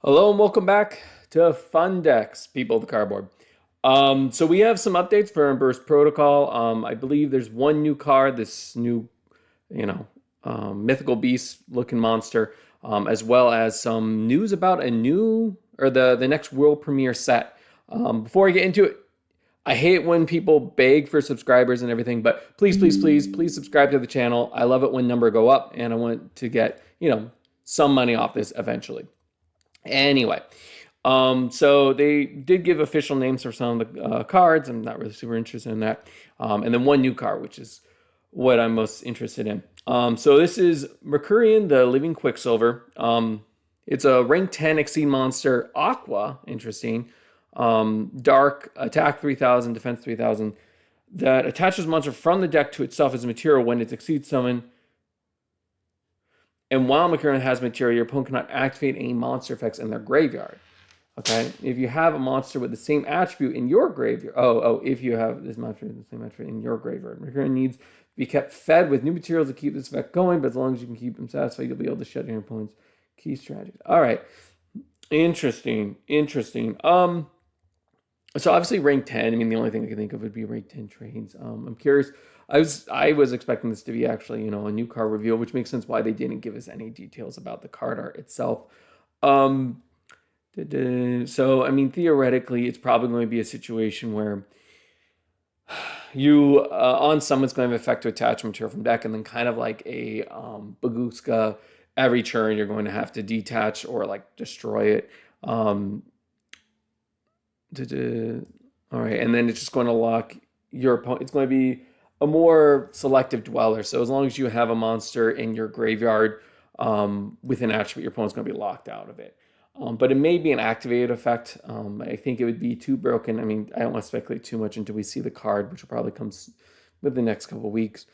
Hello and welcome back to Fun Decks, people of the cardboard. So we have some updates for Burst Protocol. I believe there's one new card, this new, mythical beast looking monster, as well as some news about the next world premiere set. Before I get into it, I hate when people beg for subscribers and everything, but please subscribe to the channel. I love it when numbers go up, and I want to get, some money off this eventually. Anyway, so they did give official names for some of the cards. I'm not really super interested in that. And then one new card, which is what I'm most interested in. So this is Mercurian, the Living Quicksilver. It's a rank 10 Exceed monster, Aqua, interesting. Dark, attack 3000, defense 3000. That attaches monster from the deck to itself as a material when it's Exceed summon. And while Mercurian has material, your opponent cannot activate any monster effects in their graveyard. Okay? If you have a monster with the same attribute in your graveyard, if you have this monster with the same attribute in your graveyard, Mercurian needs to be kept fed with new materials to keep this effect going, but as long as you can keep them satisfied, you'll be able to shut down your opponent's key strategies. All right. Interesting. So obviously rank 10, I mean, the only thing I can think of would be rank 10 trades. I'm curious. I was expecting this to be actually, a new card reveal, which makes sense why they didn't give us any details about the card art itself. So, I mean, theoretically, it's probably going to be a situation where you, on summon's going to have effect to attach material from deck, and then kind of like a Baguska, every turn you're going to have to detach or like destroy it. All right, and then it's just going to lock your opponent. It's going to be a more selective dweller. So as long as you have a monster in your graveyard with an attribute, your opponent's going to be locked out of it. But it may be an activated effect. I think it would be too broken. I mean, I don't want to speculate too much until we see the card, which will probably come within the next couple of weeks.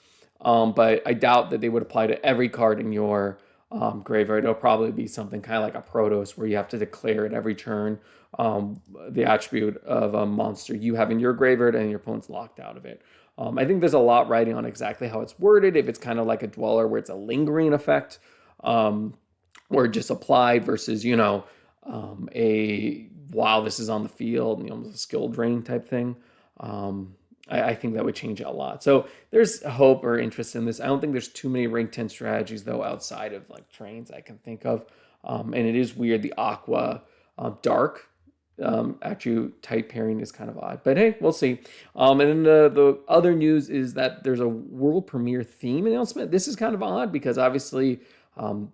But I doubt that they would apply to every card in your graveyard. It'll probably be something kind of like a Protos, where you have to declare at every turn the attribute of a monster you have in your graveyard, and your opponent's locked out of it. I think there's a lot writing on exactly how it's worded. If it's kind of like a dweller where it's a lingering effect, or just applied versus, a while this is on the field, almost a skill drain type thing. I think that would change it a lot. So there's hope or interest in this. I don't think there's too many rank 10 strategies, though, outside of like trains I can think of. And it is weird. The Aqua Dark attribute type pairing is kind of odd, but hey, we'll see. And then the other news is that there's a world premiere theme announcement. This is kind of odd because obviously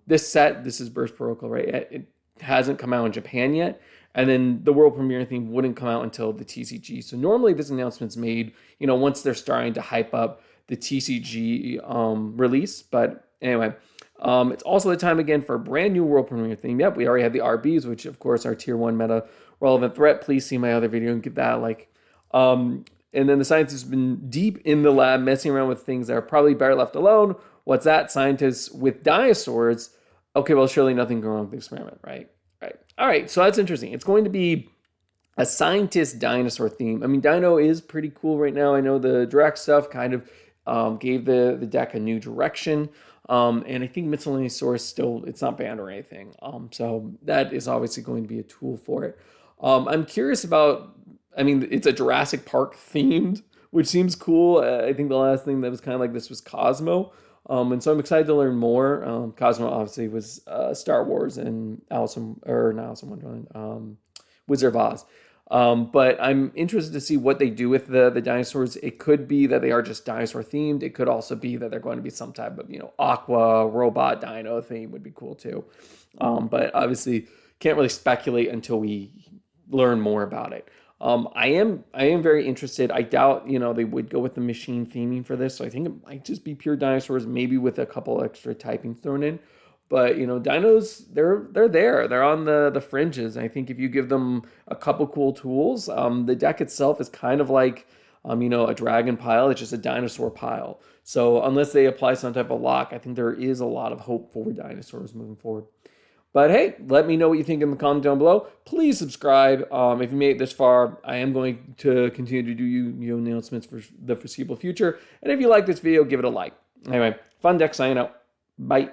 this is Burst Protocol, right? It hasn't come out in Japan yet, and then the world premiere theme wouldn't come out until the TCG. So normally this announcement's made, once they're starting to hype up the TCG release. But anyway, it's also the time again for a brand new world premiere theme. Yep, we already have the RBs, which of course are tier 1 meta relevant threat. Please see my other video and give that a like. And then the scientists have been deep in the lab messing around with things that are probably better left alone. What's that? Scientists with dinosaurs. Okay, well, surely nothing wrong with the experiment, right? Right. All right, so that's interesting. It's going to be a scientist dinosaur theme. I mean, Dino is pretty cool right now. I know the direct stuff kind of gave the deck a new direction. And I think miscellaneous source still, it's not banned or anything. So that is obviously going to be a tool for it. I'm curious about, I mean, it's a Jurassic Park themed, which seems cool. I think the last thing that was kind of like this was Cosmo. And so I'm excited to learn more. Cosmo obviously was Star Wars and Wizard of Oz. But I'm interested to see what they do with the dinosaurs. It could be that they are just dinosaur themed. It could also be that they're going to be some type of, aqua robot dino theme would be cool too. But obviously can't really speculate until we learn more about it. I am very interested. I doubt, they would go with the machine theming for this. So I think it might just be pure dinosaurs, maybe with a couple extra typings thrown in. But, dinos, they're there. They're on the fringes. And I think if you give them a couple cool tools, the deck itself is kind of like, a dragon pile. It's just a dinosaur pile. So unless they apply some type of lock, I think there is a lot of hope for dinosaurs moving forward. But hey, let me know what you think in the comment down below. Please subscribe. If you made it this far, I am going to continue to do new announcements for the foreseeable future. And if you like this video, give it a like. Anyway, Fun Deck signing out. Bye.